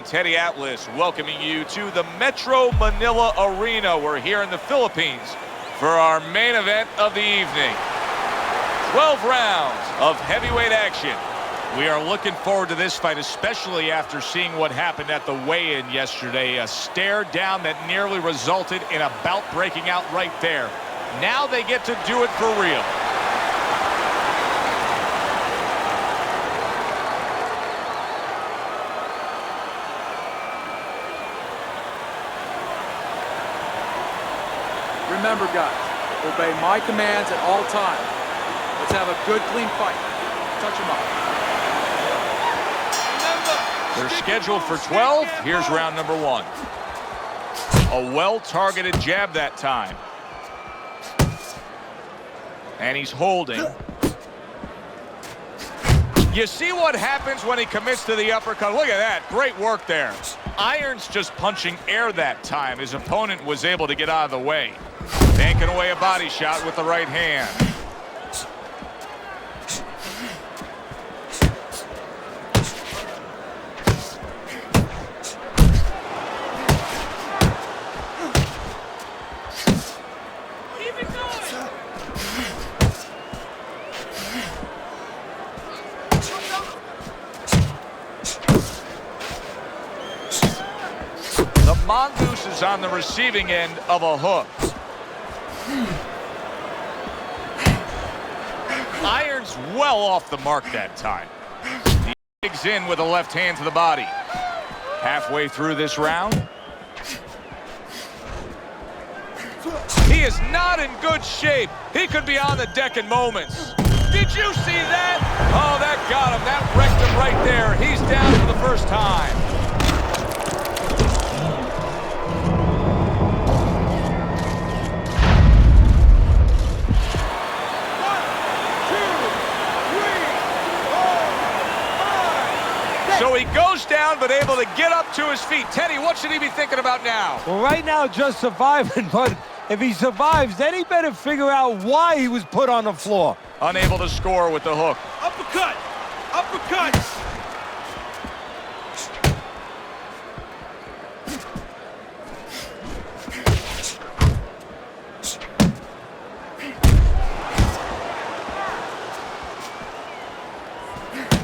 and Teddy Atlas welcoming you to the Metro Manila Arena. We're here in the Philippines for our main event of the evening. 12 rounds of heavyweight action. We are looking forward to this fight, especially after seeing what happened at the weigh-in yesterday. A stare down that nearly resulted in a bout breaking out right there. Now they get to do it for real. Remember, guys, obey my commands at all times. Let's have a good, clean fight. Touch him up. They're scheduled for 12. Here's round number 1. A well-targeted jab that time. And he's holding. You see what happens when he commits to the uppercut. Look at that. Great work there. Irons just punching air that time. His opponent was able to get out of the way. Tanking away a body shot with the right hand. The Mongoose is on the receiving end of a hook. Irons well off the mark that time. He digs in with a left hand to the body. Halfway through this round. He is not in good shape. He could be on the deck in moments. Did you see that? Oh, that got him. That wrecked him right there. He's down for the first time. So he goes down, but able to get up to his feet. Teddy, what should he be thinking about now? Well, right now, just surviving, but if he survives, then he better figure out why he was put on the floor. Unable to score with the hook. Uppercut! Uppercut!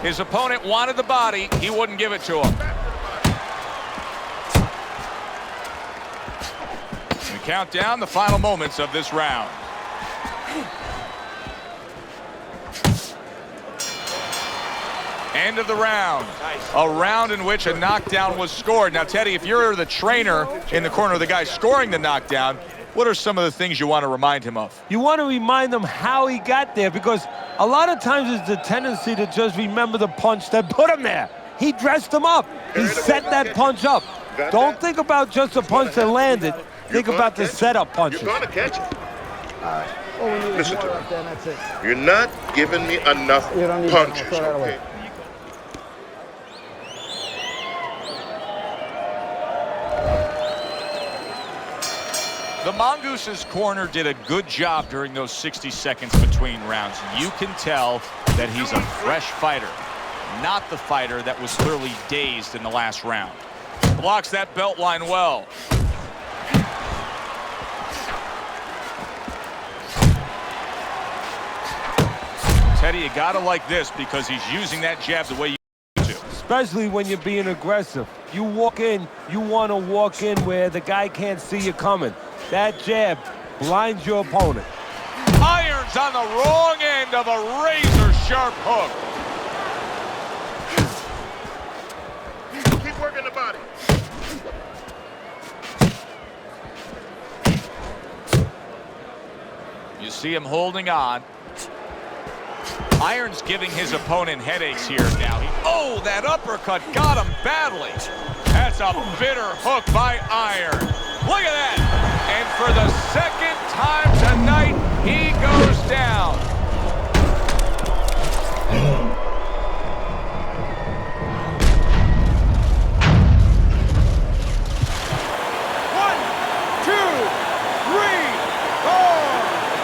His opponent wanted the body. He wouldn't give it to him. We count down the final moments of this round. End of the round. A round in which a knockdown was scored. Now, Teddy, if you're the trainer in the corner of the guy scoring the knockdown, what are some of the things you want to remind him of? You want to remind him how he got there, because a lot of times it's the tendency to just remember the punch that put him there. He dressed him up. He set that punch up. Don't think about just the punch that landed. Think about the setup punches. You're going to catch it. Listen to me. You're not giving me enough punches, okay? The Mongoose's corner did a good job during those 60 seconds between rounds. You can tell that he's a fresh fighter, not the fighter that was clearly dazed in the last round. Blocks that belt line well. Teddy, you gotta like this because he's using that jab the way you do. Especially when you're being aggressive. You walk in, you want to walk in where the guy can't see you coming. That jab blinds your opponent. Irons on the wrong end of a razor-sharp hook. Keep working the body. You see him holding on. Irons giving his opponent headaches here now. Oh, that uppercut got him badly. That's a bitter hook by Irons. Look at that. And for the second time tonight, he goes down. One, two, three, four,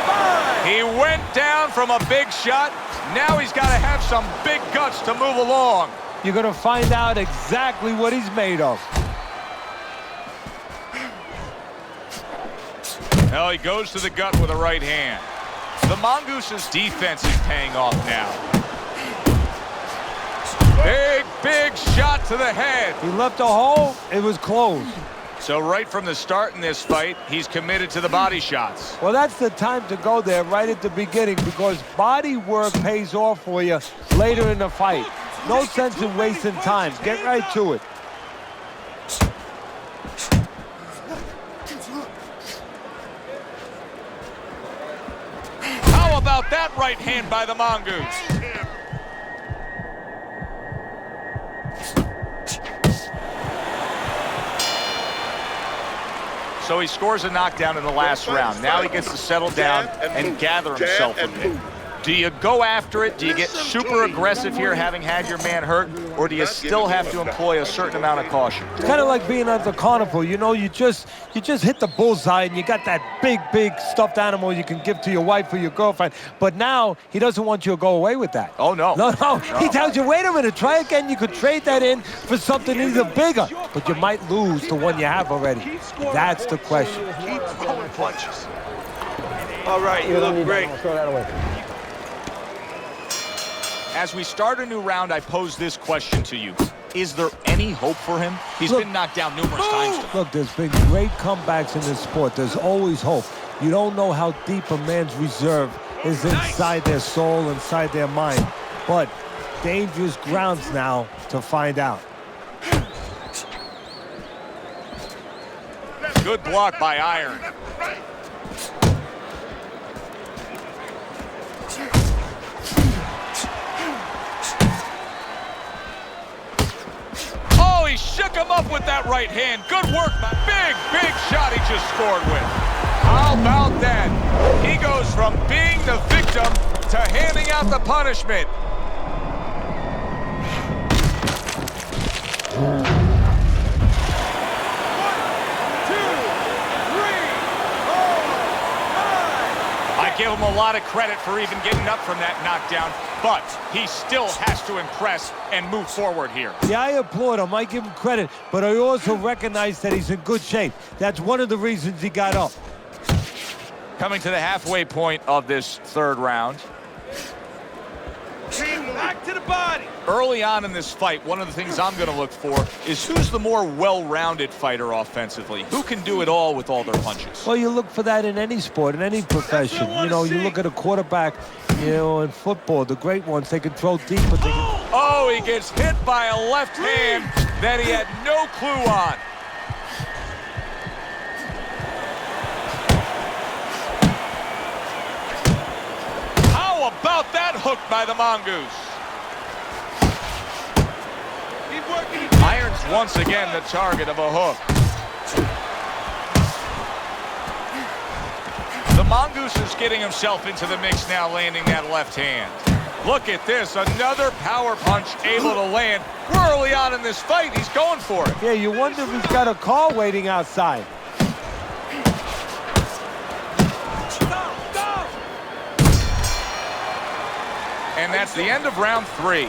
five. He went down from a big shot. Now he's got to have some big guts to move along. you're going to find out exactly what he's made of. Well, he goes to the gut with a right hand. The Mongoose's defense is paying off now. Big shot to the head. He left a hole. It was closed. So right from the start in this fight, he's committed to the body shots. Well, that's the time to go there right at the beginning, because body work pays off for you later in the fight. No sense in wasting time. Get right to it. How about that right hand by the Mongoose? So he scores a knockdown in the last round. Now he gets to settle down and gather himself a bit. Do you go after it? Do you get super aggressive here, having had your man hurt? Or do you still have to employ a certain amount of caution? It's kind of like being at the carnival. You know, you just hit the bullseye and you got that big stuffed animal you can give to your wife or your girlfriend. But now he doesn't want you to go away with that. Oh, no. No. He tells you, wait a minute, try again. You could trade that in for something even bigger. But you might lose the one you have already. That's the question. Keep throwing punches. All right, you look great. Throw that away. As we start a new round, I pose this question to you. Is there any hope for him? He's been knocked down numerous times. Look, there's been great comebacks in this sport. There's always hope. You don't know how deep a man's reserve is inside their soul, inside their mind. But dangerous grounds now to find out. Good block by Iron. Oh, he shook him up with that right hand. Good work, man. Big shot he just scored with. How about that? He goes from being the victim to handing out the punishment. I give him a lot of credit for even getting up from that knockdown, but he still has to impress and move forward here. Yeah, I applaud him. I give him credit, but I also recognize that he's in good shape. That's one of the reasons he got up. Coming to the halfway point of this third round. Back to the body. Early on in this fight, one of the things I'm going to look for is who's the more well-rounded fighter offensively. Who can do it all with all their punches? Well, you look for that in any sport, in any profession. You know, you look at a quarterback, you know, in football, the great ones, they can throw deep, but they can... Oh, he gets hit by a left hand that he had no clue on. How about that hook by the Mongoose? Iron's once again the target of a hook. The Mongoose is getting himself into the mix now, landing that left hand. Look at this, another power punch able to land. Early on in this fight, he's going for it. Yeah, you wonder if he's got a car waiting outside. And that's the end of round 3.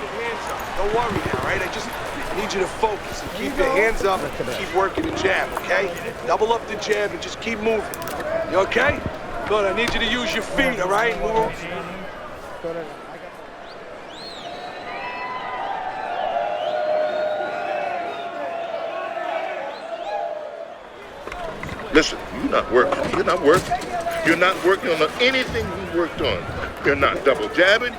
Don't worry now, right? I just need you to focus and keep your hands up and keep working the jab, okay? Double up the jab and just keep moving. You okay? Good, I need you to use your feet, all right? Move. Listen, you're not working. You're not working. You're not working on anything we worked on. You're not double jabbing.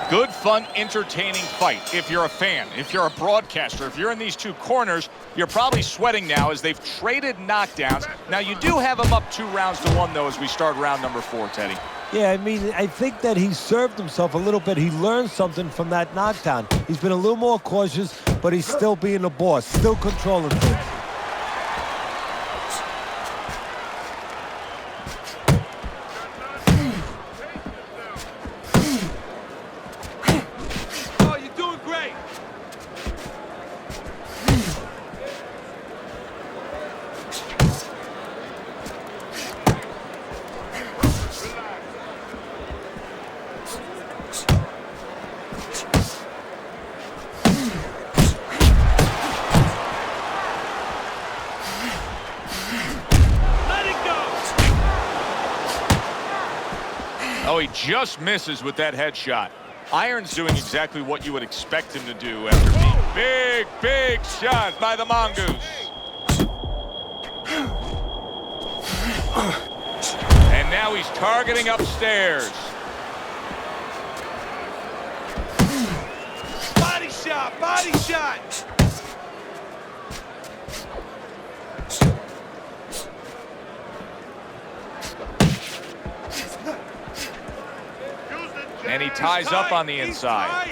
Good, fun, entertaining fight. If you're a fan, if you're a broadcaster, if you're in these two corners, you're probably sweating now as they've traded knockdowns. Now, you do have them up 2-1, though, as we start round number 4, Teddy. Yeah, I mean, I think that he served himself a little bit. He learned something from that knockdown. He's been a little more cautious, but he's still being the boss, still controlling things. Oh, you're doing great. he just misses with that headshot. Iron's doing exactly what you would expect him to do after being big shot by the Mongoose. And now he's targeting upstairs. Body shot, body shot. And he ties up on the inside.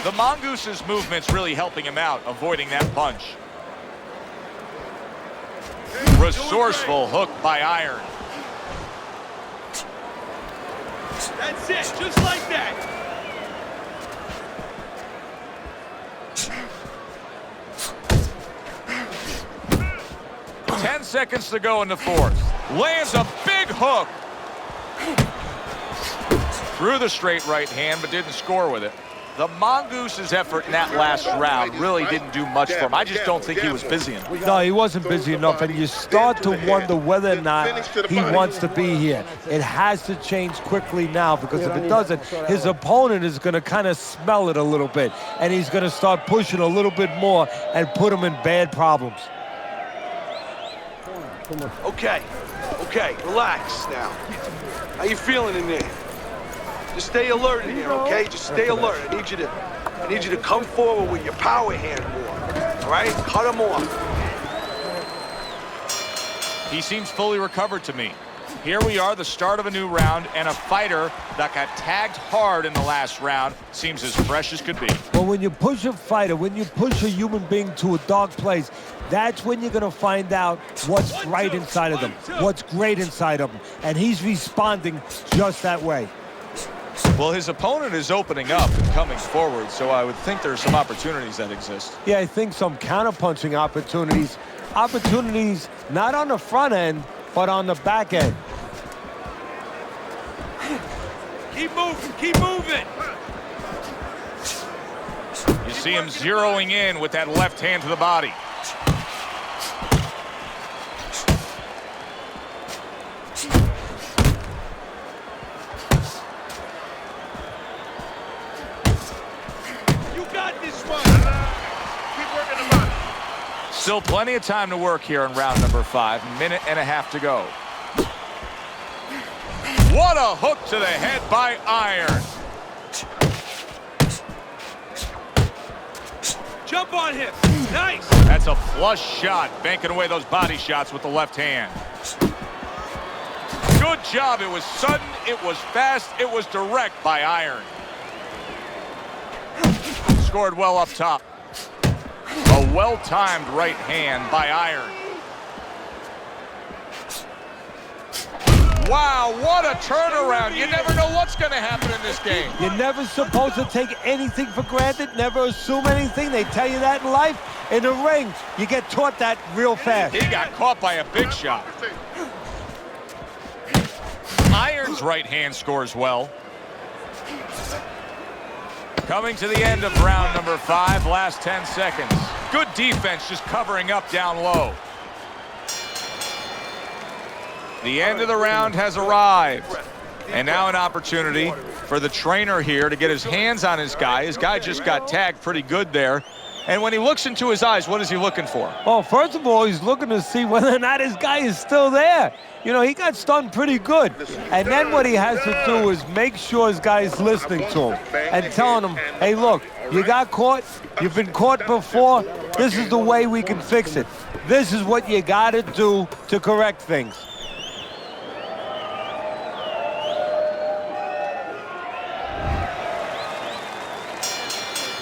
The Mongoose's movement's really helping him out, avoiding that punch. Resourceful hook by Iron. That's it, just like that. Ten seconds to go in the fourth. Lands a big hook. Threw the straight right hand, but didn't score with it. The Mongoose's effort in that last round really didn't do much for him. I just don't think he was busy enough. No, he wasn't busy enough, and you start to wonder whether or not he wants to be here. It has to change quickly now, because if it doesn't, his opponent is going to kind of smell it a little bit, and he's going to start pushing a little bit more and put him in bad problems. Okay, relax now. How you feeling in there? Just stay alert in here, okay? Just stay alert. I need you to come forward with your power hand more. All right? Cut him off. He seems fully recovered to me. Here we are, the start of a new round, and a fighter that got tagged hard in the last round seems as fresh as could be. Well, when you push a fighter, when you push a human being to a dark place, that's when you're going to find out what's right inside of them, what's great inside of them. And he's responding just that way. Well, his opponent is opening up and coming forward, so I would think there's some opportunities that exist. Yeah, I think some counter-punching opportunities. Opportunities not on the front end, but on the back end. Keep moving, keep moving. You see him zeroing in with that left hand to the body. Still plenty of time to work here in round number 5. Minute and a half to go. What a hook to the head by Iron. Jump on him. Nice. That's a flush shot, banking away those body shots with the left hand. Good job. It was sudden, it was fast, it was direct by Iron. Scored well up top. A well-timed right hand by Iron. Wow, what a turnaround. You never know what's going to happen in this game. You're never supposed to take anything for granted, never assume anything. They tell you that in life. In the ring, you get taught that real fast. He got caught by a big shot. Iron's right hand scores well. Coming to the end of round number 5, last 10 seconds. Good defense, just covering up down low. The end of the round has arrived. And now an opportunity for the trainer here to get his hands on his guy. His guy just got tagged pretty good there. And when he looks into his eyes, what is he looking for? Well, first of all, he's looking to see whether or not his guy is still there. You know, he got stunned pretty good. And then what he has to do is make sure his guy is listening to him and telling him, hey, look, you got caught. You've been caught before. This is the way we can fix it. This is what you got to do to correct things.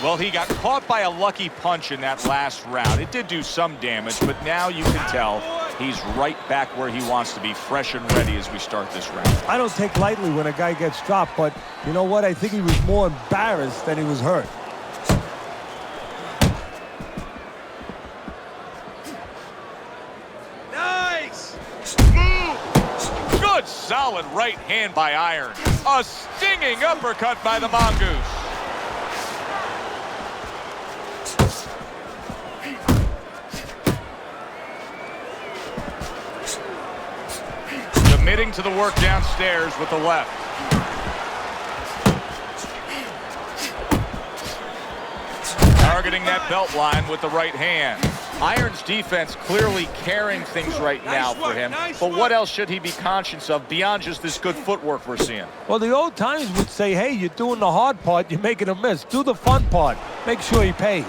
Well, he got caught by a lucky punch in that last round. It did do some damage, but now you can tell he's right back where he wants to be, fresh and ready as we start this round. I don't take lightly when a guy gets dropped, but you know what? I think he was more embarrassed than he was hurt. Nice! Good, solid right hand by Iron. A stinging uppercut by the Mongoose. Committing to the work downstairs with the left. Targeting that belt line with the right hand. Iron's defense clearly carrying things right now for him. But what else should he be conscious of beyond just this good footwork we're seeing? Well, the old times would say, hey, you're doing the hard part, you're making a miss. Do the fun part. Make sure he pays.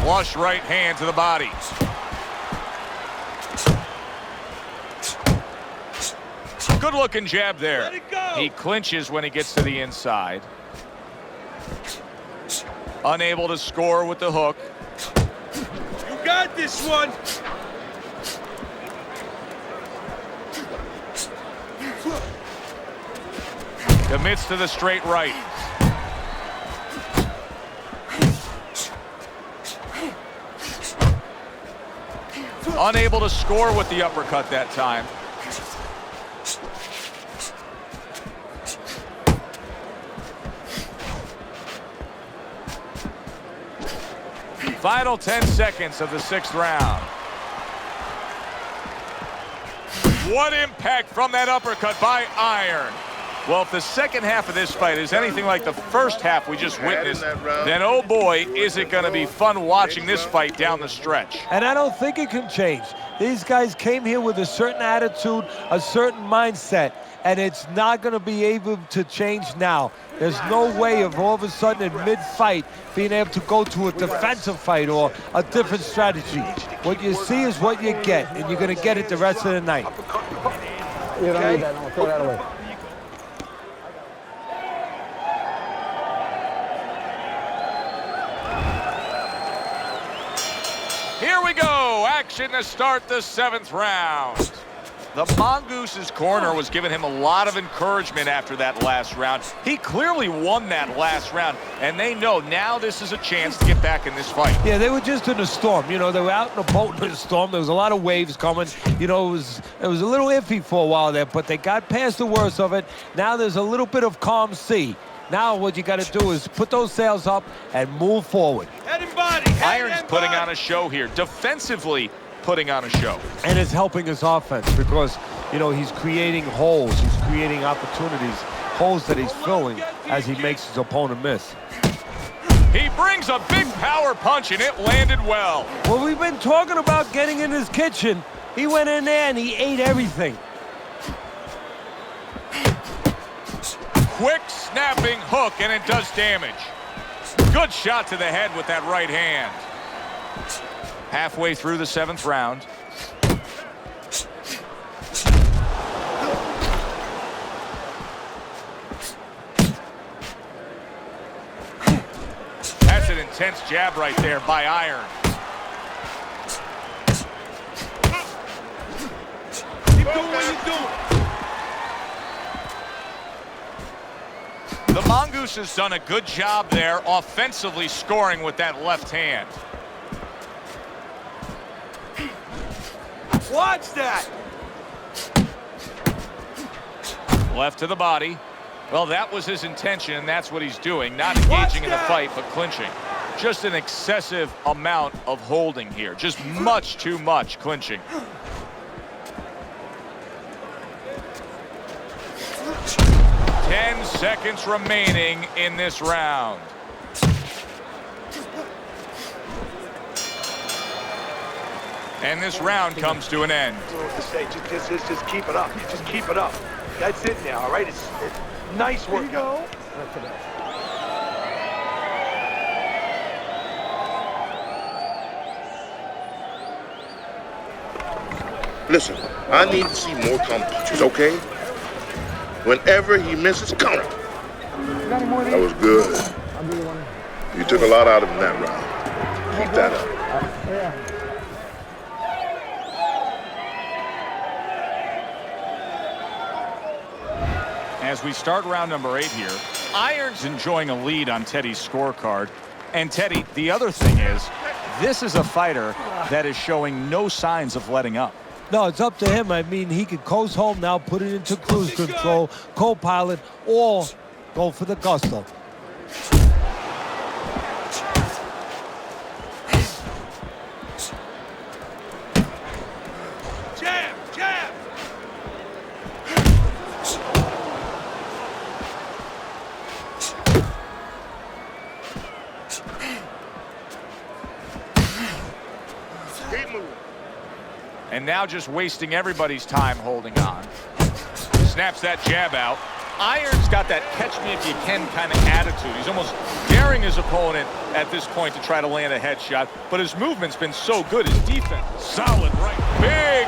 Flush right hand to the body. Good looking jab there. He clinches when he gets to the inside. Unable to score with the hook. You got this one. Commits to the straight right. Unable to score with the uppercut that time. Final 10 seconds of the 6th round. What impact from that uppercut by Iron. Well, if the second half of this fight is anything like the first half we just witnessed, then oh boy, is it going to be fun watching this fight down the stretch. And I don't think it can change. These guys came here with a certain attitude, a certain mindset, and it's not going to be able to change now. There's no way of all of a sudden in mid-fight being able to go to a defensive fight or a different strategy. What you see is what you get, and you're going to get it the rest of the night. You don't need that. No, throw that away. Here we go. Action to start the 7th round. The Mongoose's corner was giving him a lot of encouragement after that last round. He clearly won that last round, and they know now this is a chance to get back in this fight. Yeah, they were just in a storm. You know, they were out in a boat in a storm. There was a lot of waves coming. You know, it was a little iffy for a while there, but they got past the worst of it. Now there's a little bit of calm sea. Now what you got to do is put those sails up and move forward. Head and body. Iron's putting on a show here. Defensively putting on a show. And it's helping his offense because, you know, he's creating holes. He's creating opportunities, holes that he's filling as he makes his opponent miss. He brings a big power punch, and it landed well. Well, we've been talking about getting in his kitchen. He went in there and he ate everything. Quick snapping hook, and it does damage. Good shot to the head with that right hand. Halfway through the 7th round. That's an intense jab right there by Iron. Keep doing what you're doing. The Mongoose has done a good job there offensively scoring with that left hand. Watch that. Left to the body. Well, that was his intention, and that's what he's doing. Not engaging in the fight, but clinching. Just an excessive amount of holding here. Just much too much clinching. Ten seconds remaining in this round. And this round comes to an end. Just keep it up. Just keep it up. That's it now, all right? It's nice work. Here you go. Listen, I need to see more calm punches, okay? Whenever he misses, counter. That was good. You took a lot out of him that round. Keep that up. As we start round number 8 here, Iron's enjoying a lead on Teddy's scorecard. And Teddy, the other thing is, this is a fighter that is showing no signs of letting up. No, it's up to him. I mean, he could coast home now, put it into cruise control, co-pilot, or go for the gusto. Jab, jab. Keep moving. And now just wasting everybody's time holding on. Snaps that jab out. Iron's got that catch-me-if-you-can kind of attitude. He's almost daring his opponent at this point to try to land a headshot, but his movement's been so good. His defense, solid right. Big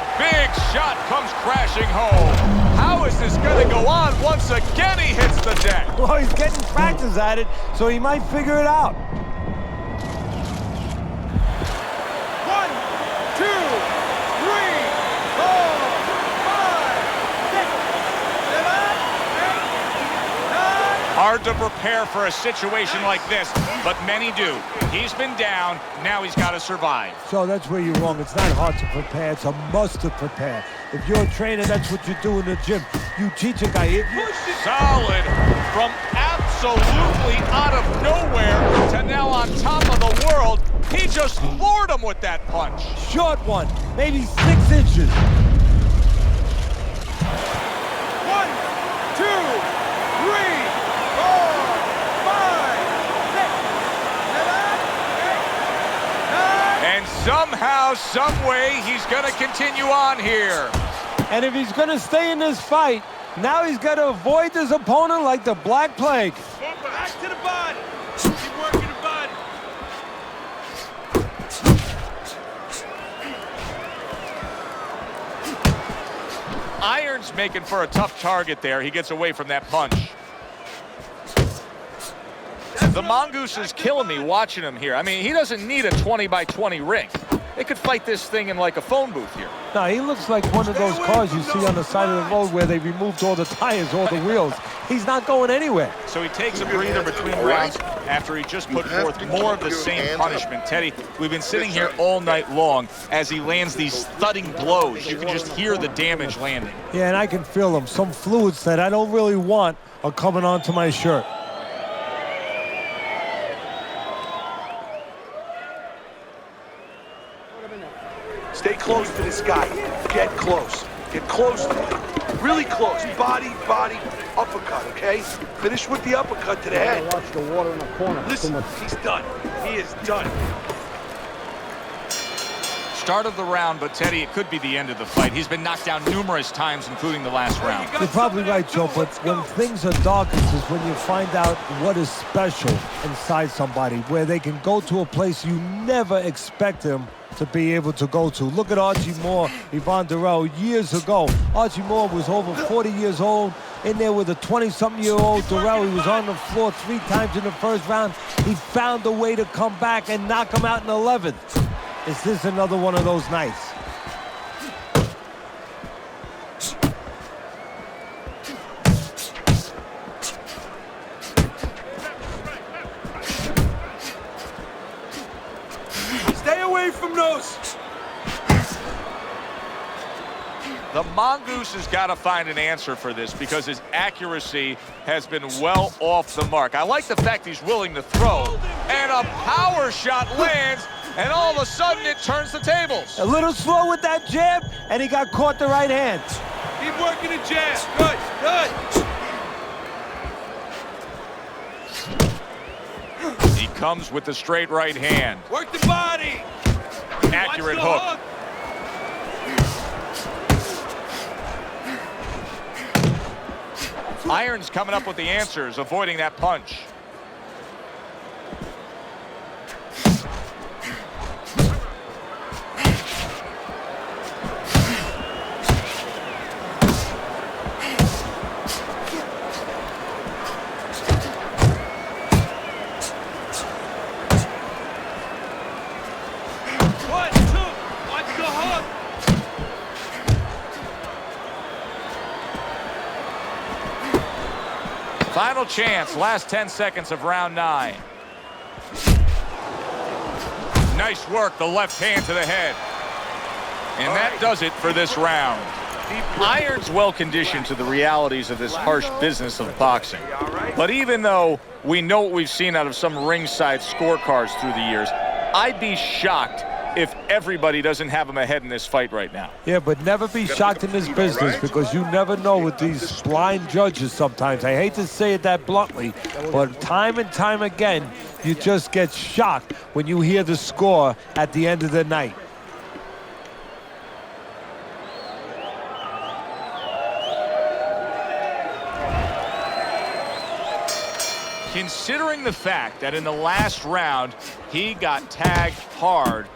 shot comes crashing home. How is this going to go on? Once again, he hits the deck. Well, he's getting practice at it, so he might figure it out. 1, 2, 3, 4, 5, 6, 7, 8, 9. Hard to prepare for a situation like this, but many do. He's been down, now he's got to survive. So that's where you're wrong. It's not hard to prepare. It's a must to prepare. If you're a trainer, that's what you do in the gym. You teach a guy. Solid from absolutely out of nowhere to now on top of the world. He just floored him with that punch. Short one, maybe 6 inches. 1, 2, 3, 4, 5, 6, 7, 8, 9. And somehow, some way, he's going to continue on here. And if he's going to stay in this fight, now he's got to avoid his opponent like the Black Plague. Back to the body. Keep working the body. Iron's making for a tough target there. He gets away from that punch. The Mongoose is killing me watching him here. I mean, he doesn't need a 20-by-20 ring. They could fight this thing in like a phone booth here. No, he looks like one of those cars you see on the side of the road where they removed all the tires, all the wheels. He's not going anywhere. So he takes a breather between rounds after he just put forth more of the same punishment. Teddy, we've been sitting here all night long as he lands these thudding blows. You can just hear the damage landing. Yeah, and I can feel them. Some fluids that I don't really want are coming onto my shirt. Stay close to this guy. Get close. Get close to him. Really close. Body, uppercut, okay? Finish with the uppercut to the head. Watch the water in the corner. Listen, he's done. He is done. Start of the round, but Teddy, it could be the end of the fight. He's been knocked down numerous times, including the last round. You're probably right, Joe, but when things are darkest is when you find out what is special inside somebody, where they can go to a place you never expect them to be able to go to. Look at Archie Moore, Yvonne Durrell, years ago. Archie Moore was over 40 years old, in there with a 20-something-year-old Durrell. He was on the floor 3 times in the first round. He found a way to come back and knock him out in the 11th. Is this another one of those nights? Stay away from those. The Mongoose has got to find an answer for this because his accuracy has been well off the mark. I like the fact he's willing to throw, and a power shot lands, and all of a sudden it turns the tables. A little slow with that jab, and he got caught the right hand. Keep working the jab. Good. He comes with the straight right hand. Work the body. Accurate Watch the hook. Iron's coming up with the answers, avoiding that punch. Final chance, last 10 seconds of round 9. Nice work, the left hand to the head. And that does it for this round. Iron's well conditioned to the realities of this harsh business of boxing. But even though we know what we've seen out of some ringside scorecards through the years, I'd be shocked if everybody doesn't have him ahead in this fight right now. Yeah, but never be shocked in this business because you never know with these blind judges sometimes. I hate to say it that bluntly, but time and time again, you just get shocked when you hear the score at the end of the night. Considering the fact that in the last round, he got tagged hard,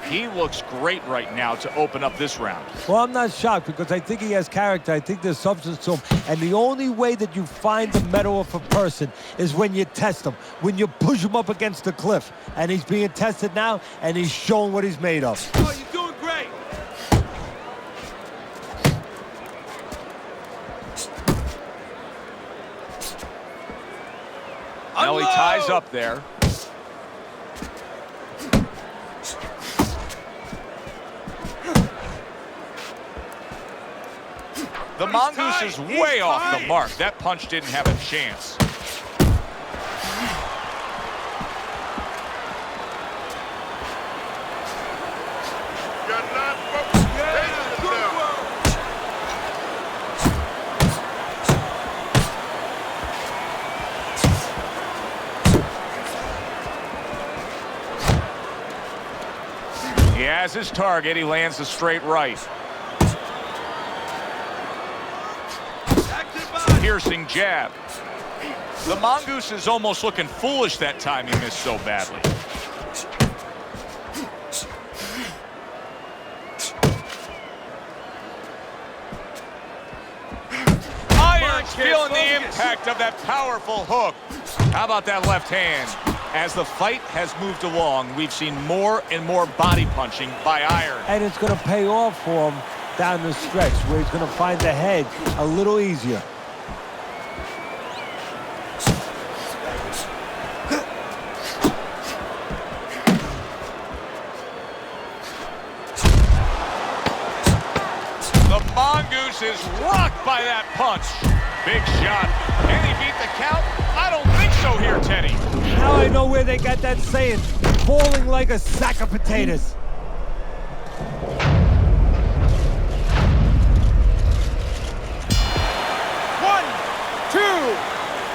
he looks great right now to open up this round. Well, I'm not shocked because I think he has character. I think there's substance to him. And the only way that you find the mettle of a person is when you test him, when you push him up against the cliff. And he's being tested now, and he's showing what he's made of. Oh, you're doing great. Now he ties up there. The mongoose is way off the mark. That punch didn't have a chance. You're not focused. He has his target. He lands a straight right. Piercing jab. The mongoose is almost looking foolish that time he missed so badly. Iron's feeling the impact of that powerful hook. How about that left hand? As the fight has moved along, we've seen more and more body punching by Iron. And it's going to pay off for him down the stretch where he's going to find the head a little easier. The mongoose is rocked by that punch. Big shot. Can he beat the count? I don't think so here, Teddy. Now I know where they got that saying, falling like a sack of potatoes. One, two,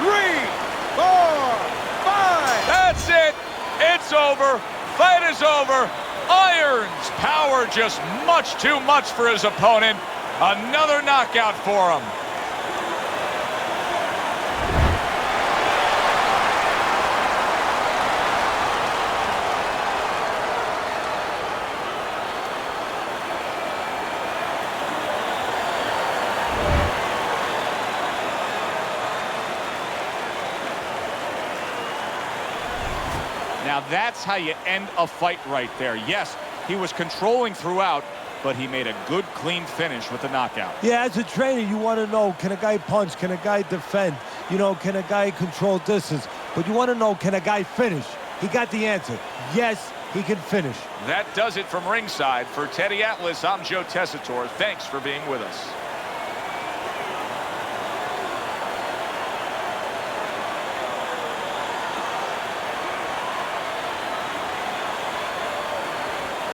three, four, five. That's it. It's over. Fight is over. Iron's power just much too much for his opponent. Another knockout for him. Now that's how you end a fight right there. Yes, he was controlling throughout, but he made a good, clean finish with the knockout. Yeah, as a trainer, you want to know, can a guy punch? Can a guy defend? You know, can a guy control distance? But you want to know, can a guy finish? He got the answer. Yes, he can finish. That does it from ringside. For Teddy Atlas, I'm Joe Tessitore. Thanks for being with us.